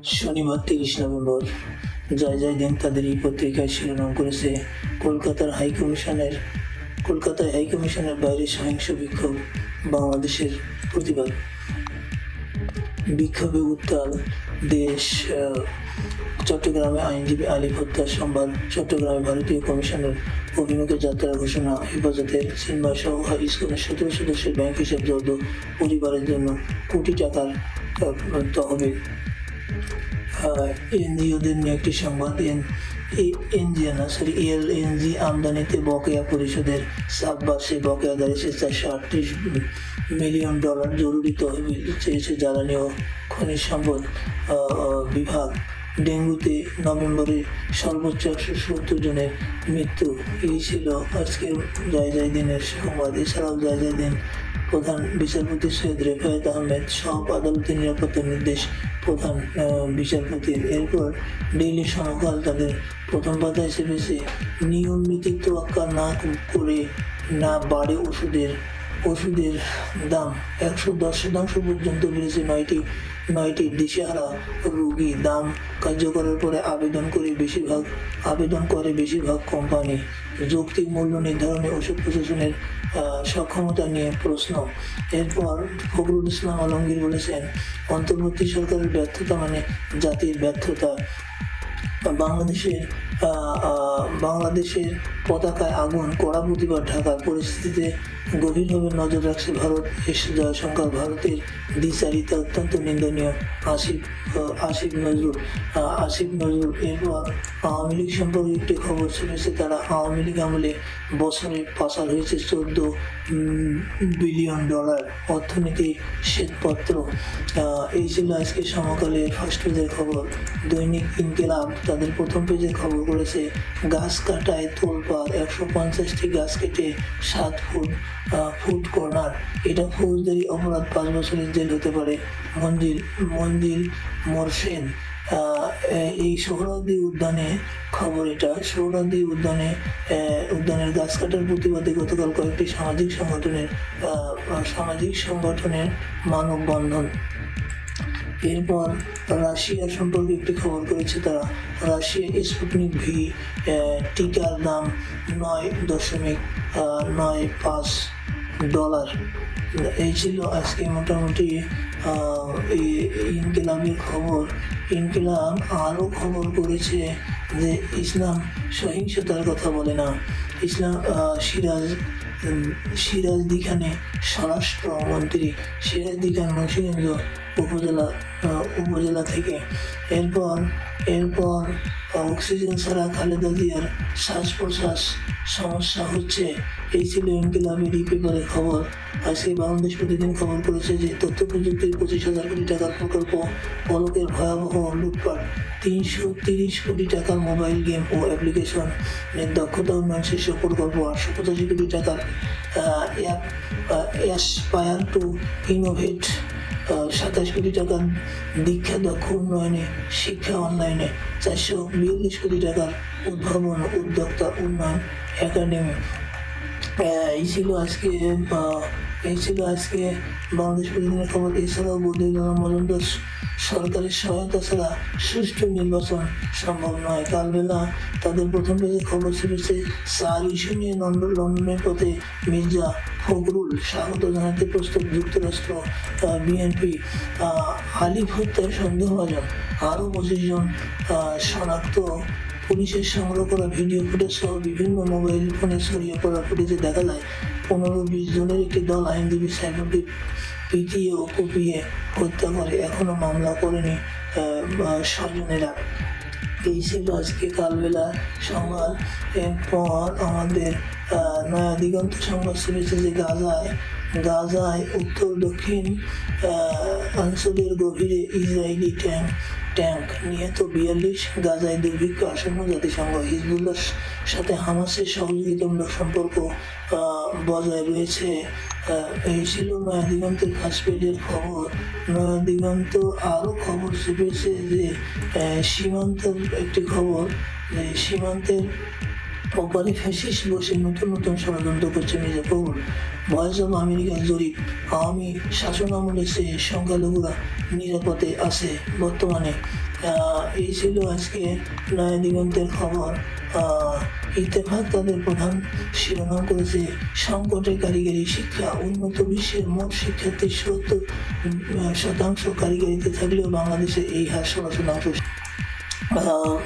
শনিবার ৩০ নভেম্বর জয় জয় দিন তাদের এই পত্রিকায় শিরোনাম করেছে কলকাতায় হাইকমিশনের বাইরে সহিংস বিক্ষোভ, বাংলাদেশের প্রতিবাদ। বিক্ষোভে উত্তাল দেশ। চট্টগ্রামে আইনজীবী আলিফ হত্যার সংবাদ। চট্টগ্রামে ভারতীয় কমিশনের অভিমুখে যাত্রার ঘোষণা। হেফাজতের চিন্ময় সহ হাই স্কুলের 17 সদস্যের ব্যাংক হিসাব জব্দ। পরিবারের জন্য কোটি টাকার তহবিল। এনজিওদের নিয়ে একটি সংবাদ। এলএনজি আমদানিতে বকেয়া পরিশোধের সাববার্ষে বকেয়া দাঁড়িয়েছে $438 মিলিয়ন। জরুরি তহবিল চেয়েছে জ্বালানি ও খনিজ সম্পদ বিভাগ। ডেঙ্গুতে নভেম্বরে সর্বোচ্চ 170 জনের মৃত্যু। এই ছিল আজকের জয় জয় দিনের সংবাদ। এছাড়াও জয় জয় দিন প্রধান বিচারপতি সৈয়দ রেফায়েত আহমেদ সব আদালতের নিরাপত্তার নির্দেশ প্রধান বিচারপতির। এরপর ডেইলি সমকাল তাদের প্রথম পাতায় চেপেছে নিয়ম নীতি তোয়াক্কা না করে না বাড়ে ওষুধের দাম। 110% পর্যন্ত বেড়েছে নয়টি দিশেহারা রোগী। দাম কার্যকরের পরে আবেদন করে বেশিরভাগ কোম্পানি। যৌক্তিক মূল্য নির্ধারণে ওষুধ প্রশাসনের সক্ষমতা নিয়ে প্রশ্ন। এরপর ফখরুল ইসলাম আলমগীর বলেছেন, অন্তর্বর্তী সরকারের ব্যর্থতা মানে জাতির ব্যর্থতা। বাংলাদেশের পতাকায় আগুন, কড়া প্রতিবাদ। ঢাকার পরিস্থিতিতে গভীরভাবে নজর রাখছে ভারত। এস জয়শঙ্কর। ভারতের দ্বিচারিতা অত্যন্ত নিন্দনীয়। আসিফ নজরুল। এরপর আওয়ামী লীগ সম্পর্কে একটি খবর শুনেছে তারা। আওয়ামী লীগ আমলে বছরে পাচার হয়েছে $14 বিলিয়ন। অর্থনীতি শ্বেতপত্র। এই ছিল আজকে সমকালের ফার্স্ট পেজের খবর। দৈনিক ইনকিলাব তাদের প্রথম পেজে খবর করেছে গাছ কাটায় তোলপাড়। 150টি গাছ কেটে 7 ফুট কর্নার। এটা ফৌজদারি অপরাধ, 5 বছরের জেল হতে পারে। মঞ্জিল মোরশেদ। এই সোহরাওয়ার্দী উদ্যানে খবর। এটা সোহরাওয়ার্দী উদ্যানের গাছ কাটার প্রতিবাদে গতকাল কয়েকটি সামাজিক সংগঠনের মানববন্ধন। এরপর রাশিয়া সম্পর্কে একটি খবর করেছে তারা। রাশিয়া স্পুটনিক ভি টিকার দাম $9.95। এই ছিল আজকে মোটামুটি ইনকিলাবের খবর। ইনকিলাব আরও খবর করেছে যে ইসলাম সহিংসতার কথা বলে না। ইসলাম সিরাজদি খানে স্বরাষ্ট্রমন্ত্রী। সিরাজদি খান মুন্সিগঞ্জ উপজেলা থেকে। এরপর অক্সিজেন ছাড়া খালেদা জিয়ার শ্বাস প্রশ্বাস সমস্যা হচ্ছে। এই ছিল ইনকিলাবের পেপারের খবর। আজকে বাংলাদেশ প্রতিদিন খবর করেছে যে তথ্য প্রযুক্তির 25,000 কোটি টাকার প্রকল্প পলকের ভয়াবহ লুটপাট। 330 কোটি টাকার মোবাইল গেম ও অ্যাপ্লিকেশনের দক্ষতা উন্নয়ন শীর্ষ প্রকল্প। 885 কোটি টাকার অ্যাসপায়ার টু ইনোভেট। 27 কোটি টাকার দীক্ষা দক্ষ উন্নয়নে, শিক্ষা অনলাইনে। 442 কোটি টাকার উদ্ভাবন উদ্যোক্তা উন্নয়ন একাডেমি। এই ছিল আজকে বাংলাদেশ প্রতিদিনের খবর। এছাড়াও বদিউল্লাহ মজুমদার সরকারের সহায়তা ছাড়া সুষ্ঠু নির্বাচন সম্ভব নয়। কালবেলা তাদের প্রথম পেজে খবর ছেপেছে 4 ইস্যু নিয়ে লন্ডনের পথে মির্জা ফখরুল। স্বাগত জানাতে প্রস্তুত যুক্তরাষ্ট্র। বিএনপি। আলিফ হত্যায় সন্দেহভাজন আরও 25 জন শনাক্ত। পুলিশের সংগ্রহ করা ভিডিও ফুটেজ সহ বিভিন্ন মোবাইল ফোনে ছড়িয়ে পড়া ফুটেজে দেখা যায় 15-20 জনের একটি দল আইনজীবী সাইফুলকে পিটিয়ে ও কুপিয়ে হত্যা করে। এখনো মামলা করেনি স্বজনেরা। এই ছিল আজকে কালবেলা সংবাদ। এরপর আমাদের নয়া দিগন্ত সংবাদ ছেড়েছে যে গাজায় উত্তর দক্ষিণ অঞ্চলের গভীরে ইসরায়েলি ট্যাঙ্ক নিহত 42। গাজায় দুর্ভিক্ষ আসন্ন। জাতিসংঘ। হিজবুল্লাহর সাথে হামাসের সহযোগিতামূলক সম্পর্ক বজায় রয়েছে। এই ছিল নয়া দিগন্তের ফার্স্ট পেজের খবর। নয়া দিগন্ত আরও খবর চেপেছে যে সীমান্তের একটি খবর। সীমান্তের ওপারে ফ্যাসিস্ট বসে নতুন নতুন ষড়যন্ত্র করছে মির্জা ফখরুল। ভয়েস অব আমেরিকার জরিপ, আওয়ামী শাসন আমলে সে সংখ্যালঘুরা নিরাপদে আছে বর্তমানে। এই ছিল আজকে নয়া দিগন্তের খবর। ইত্তেফাক তাদের প্রধান শিরোনাম করেছে সংকটে কারিগরি শিক্ষা, উন্নত বিশ্বের মোট শিক্ষার্থীর ৭০% কারিগরিতে থাকলেও বাংলাদেশে এই হার ১৬%।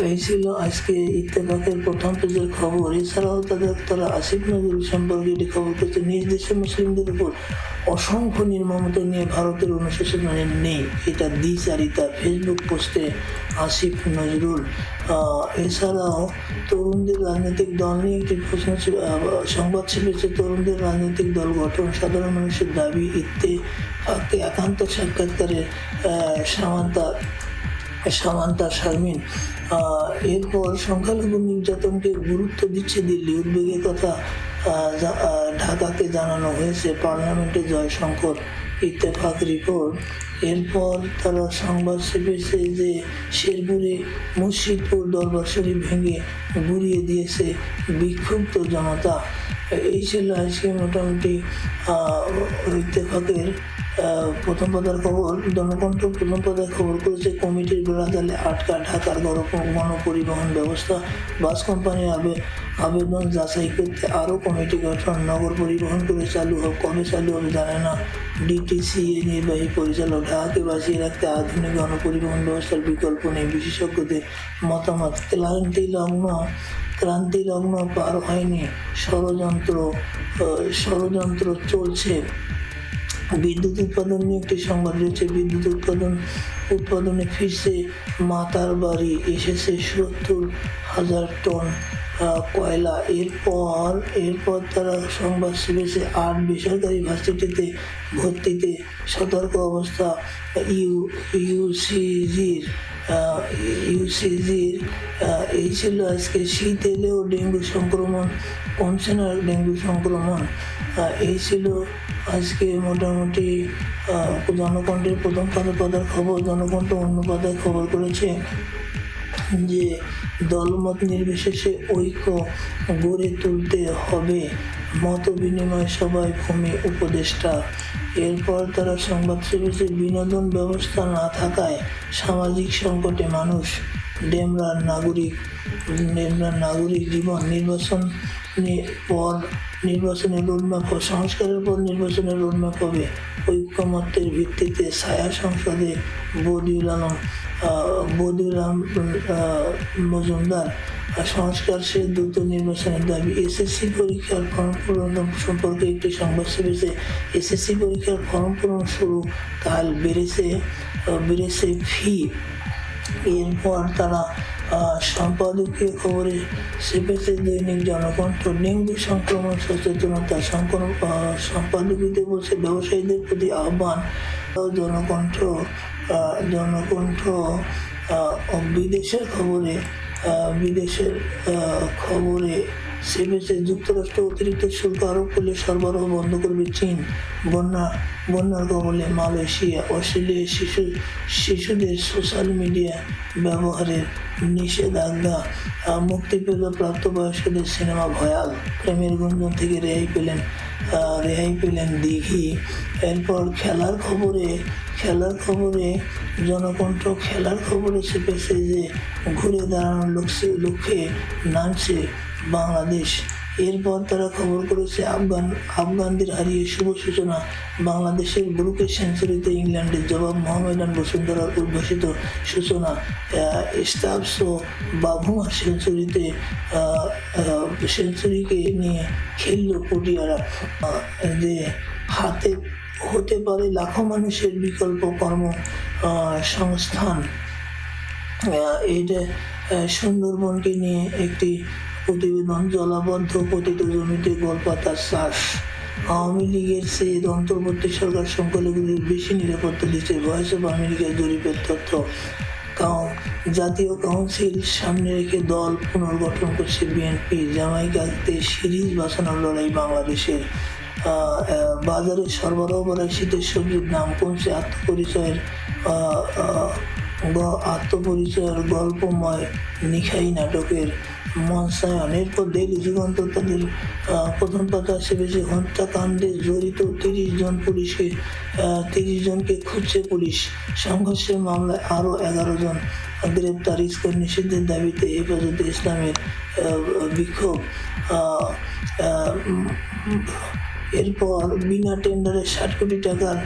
এই ছিল আজকে ইত্তেফাকের প্রথম পেজের খবর। এছাড়াও তারা আসিফ নজরুল সম্পর্কে একটি খবর করেছে, নিজ দেশের মুসলিমদের উপর অসংখ্য নির্মমতা নিয়ে ভারতের অনুশাসন নেই, এটা দ্বিচারিতা, ফেসবুক পোস্টে আসিফ নজরুল। এছাড়াও তরুণদের রাজনৈতিক দল নিয়ে একটি প্রশ্ন সংবাদ ছেপেছে, তরুণদের রাজনৈতিক দল গঠন, সাধারণ মানুষের দাবি, ইত্তেফাককে একান্ত সাক্ষাৎকারে সামান্তা শারমিন। এরপর সংখ্যালঘু নির্যাতনকে গুরুত্ব দিচ্ছে দিল্লি, উদ্বেগের কথা ঢাকাকে জানানো হয়েছে, পার্লামেন্টে জয়শঙ্কর। ইত্তেফাক রিপোর্ট। এরপর তারা সংবাদ ছেপেছে যে শেরপুরে মুর্শিদপুর দরবার শরীফ ভেঙে গুড়িয়ে দিয়েছে বিক্ষুব্ধ জনতা। এই ছিল আজকে মোটামুটি ইত্তেফাকের প্রথম পাতার খবর। জনকণ্ঠ প্রথম পাতার খবর করেছে, কমিটির বেড়াজালে আটকা ঢাকার গণপরিবহন ব্যবস্থা, বাস কোম্পানির আবেদন যাচাই করতে আরও কমিটি গঠন, নগর পরিবহন করে কবে চালু হবে জানে না ডিটিসিএ নির্বাহী পরিচালক, ঢাকাকে বাঁচিয়ে রাখতে আধুনিক গণপরিবহন ব্যবস্থার বিকল্প নেই, বিশেষজ্ঞদের মতামত। ক্রান্তি লগ্ন পার হয়নি, ষড়যন্ত্র চলছে। বিদ্যুৎ উৎপাদন নিয়ে একটি সংবাদ রয়েছে, বিদ্যুৎ উৎপাদনে ফিরছে মাতার বাড়ি, এসেছে ৭০,০০০ টন কয়লা। এরপর তারা সংবাদ ছেপেছে ৮ বেসরকারি ভার্সিটিতে ভর্তিতে সতর্ক অবস্থা ইউসিজির। এই ছিল আজকে। শীত এলেও ডেঙ্গু সংক্রমণ কমছে না, ডেঙ্গু সংক্রমণ। এই ছিল আজকে মোটামুটি জনকণ্ঠের প্রথম পাতার খবর। জনকণ্ঠ অন্য পাতায় খবর করেছে যে দলমত নির্বিশেষে ঐক্য গড়ে তুলতে হবে, মত বিনিময় সভায় ভূমি উপদেষ্টা। এরপর তারা সংবাদ ছেপেছে, বিনোদন ব্যবস্থা না থাকায় সামাজিক সংকটে মানুষ, ডেমরার নাগরিক জীবন, নির্বাচনের রোডম্যাপ, সংস্কারের পর নির্বাচনের রোডম্যাপ হবে ঐক্যমত্যের ভিত্তিতে। ছায়া সংসদে বদিউল আলম মজুমদার, সংস্কার সে দ্রুত নির্বাচনের দাবি। এসএসসি পরীক্ষার ফর্ম পূরণ সম্পর্কে একটি সংবাদ ছেপেছে, এসএসসি পরীক্ষার ফর্ম পূরণ শুরু কাল, বেড়েছে ফি। এরপর তারা সম্পাদকীয় খবরে ছেপেছে দৈনিক জনকণ্ঠ, ডেঙ্গু সংক্রমণ সচেতনতা, সম্পাদকীয়তে বলছে ব্যবসায়ীদের প্রতি আহ্বান। জনকণ্ঠ বিদেশের খবরে ছেপেছে, যুক্তরাষ্ট্র অতিরিক্ত শুল্ক আরোপ করলে সরবরাহ বন্ধ করবে চীন। বন্যার কবলে মালয়েশিয়া। অস্ট্রেলিয়ায় শিশুদের সোশ্যাল মিডিয়া ব্যবহারের নিষেধাজ্ঞা। মুক্তি পেল প্রাপ্তবয়স্কদের সিনেমা ভয়াল। প্রেমের গুঞ্জন থেকে রেহাই পেলেন দিঘি। এরপর খেলার খবরে জনকণ্ঠ খেলার খবরে ছেপেছে যে ঘুরে দাঁড়ানোর লক্ষ্যে নামছে বাংলাদেশ। এরপর তারা খবর করেছে, আফগানদের হারিয়ে শুভ সূচনা, বাংলাদেশের ব্রুকের সেঞ্চুরিতে ইংল্যান্ডের জবাব, মোহামেডান বসুন্ধরার উদ্ভাসিত সূচনা। স্টাবস ও বাভুমার সেঞ্চুরিকে নিয়ে খেলল পটিয়ারা। যে হাতে হতে পারে লাখো মানুষের বিকল্প কর্মসংস্থান। এটা সুন্দরবনকে নিয়ে একটি প্রতিবেদন। জলাবদ্ধ পতিত জমিতে গোলপাতার চাষ। আওয়ামী লীগের চেয়ে অন্তর্বর্তী সরকার সংখ্যালঘুদের বেশি নিরাপত্তা দিচ্ছে, ভয়েস অব আমেরিকার জরিপের তথ্য। জাতীয় কাউন্সিল সামনে রেখে দল পুনর্গঠন করছে বিএনপি। জামাইকাতে সিরিজ বাঁচানোর লড়াই বাংলাদেশের। বাজারে সরবরাহ বাড়ায়, শীতের সবজির দাম কমছে, আত্মপরিচয়ের আত্মপরিচয়ের গল্পময় নিখাই নাটকের মঞ্চায়ন। এরপর ডেইলি যুগান্তর তাদের প্রথম পাতা ছেপেছে হত্যাকাণ্ডে জড়িত 30 জনকে খুঁজছে পুলিশ। সংঘর্ষের মামলায় আরও 11 জন গ্রেপ্তার। ইসকন নিষিদ্ধের দাবিতে হেফাজতে ইসলামের বিক্ষোভ। এরপর বিনা টেন্ডারে 60 কোটি টাকার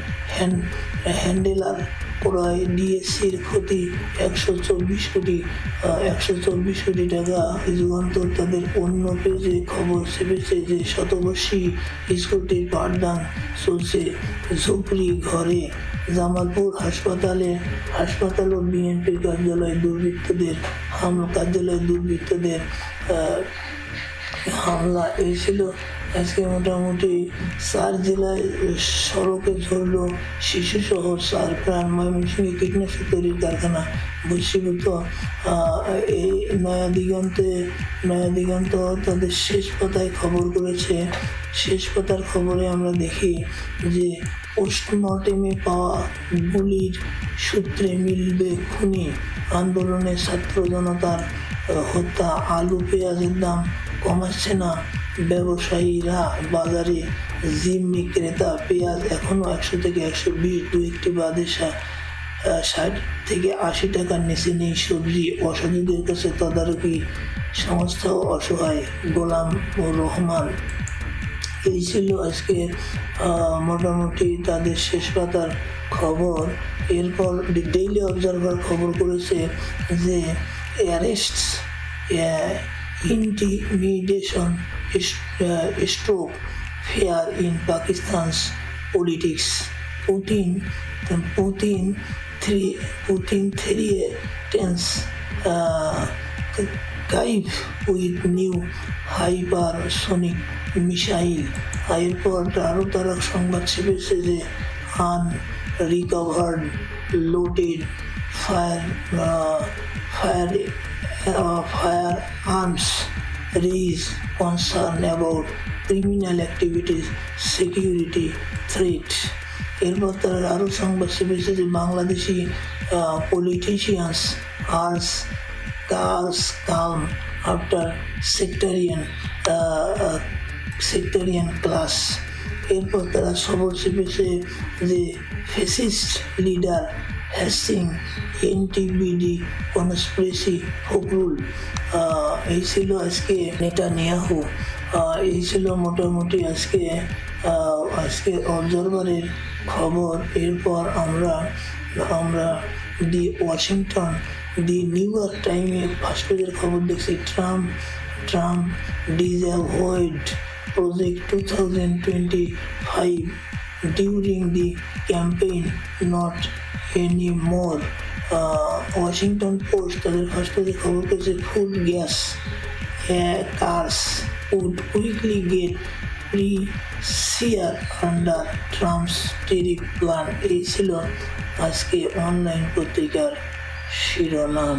হ্যান্ডেলার ক্রয়, ডিএসসির ক্ষতি 124 কোটি টাকা। যুগান্তর তাদের অন্য পেজে খবর ছেপেছে যে শতবর্ষী স্কুলটির পাঠদান চলছে ঝুপড়ি ঘরে। জামালপুর হাসপাতাল ও বিএনপির কার্যালয়ে দুর্বৃত্তদের হামলা। এই ছিল আজকে মোটামুটি 4 জেলায় সড়কে ঝরল শিশু সহ 4 প্রাণ। ময়মনসিংহে কীটনাশক তৈরির কারখানা বহিষ্কৃত। এই নয়া দিগন্ত তাদের শেষ পাতায় খবর করেছে। শেষ পাতার খবরে আমরা দেখি যে পোস্টমর্টেমে পাওয়া গুলির সূত্রে মিলবে খুনি। আন্দোলনে ছাত্র জনতার হত্যা। আলু পেঁয়াজের দাম কমাচ্ছে না ব্যবসায়ীরা, বাজারে জিম্মি ক্রেতা। পেঁয়াজ এখনও 100 থেকে 120, দু একটি বাদে 60 থেকে 80 টাকার নিচে নেই সবজি। অসাধুদের কাছে তদারকি সংস্থাও অসহায়। গোলাম রহমান। এই ছিল আজকে মোটামুটি তাদের শেষ পাতার খবর। এরপর ডেইলি অবজারভার খবর করেছে যে অ্যারেস্টস, intimidation, stroke fear in Pakistan's politics. Putin threatens Kyiv with new hypersonic missile. এরপর আরও তারা সংবাদ ছেপেছে যে unrecovered loaded firearms raise concern about criminal activities, security threat. এরপর তারা আরও সংবাদ ছেপেছে যে Bangladeshi politicians urge calm after sectarian clash. এরপর তারা খবর ছেপেছে যে ফ্যাসিস্ট লিডার হ্যাসিং এনটিবিডি কনস্পিরেসি ফখরুল। এই ছিল আজকে নেতানিয়াহু। এই ছিল মোটামুটি আজকে অবজারভারের খবর। এরপর আমরা the Washington, the New York টাইমে ফার্স্ট পেজের খবর দেখছি। Trump disavowed project 2025 during the campaign, not anymore. Washington Post তাদের ফার্স্ট পেজে খবর করেছে food gas cars would quickly get pricier under Trump's tariff plan. এই ছিল আজকে অনলাইন পত্রিকার শিরোনাম।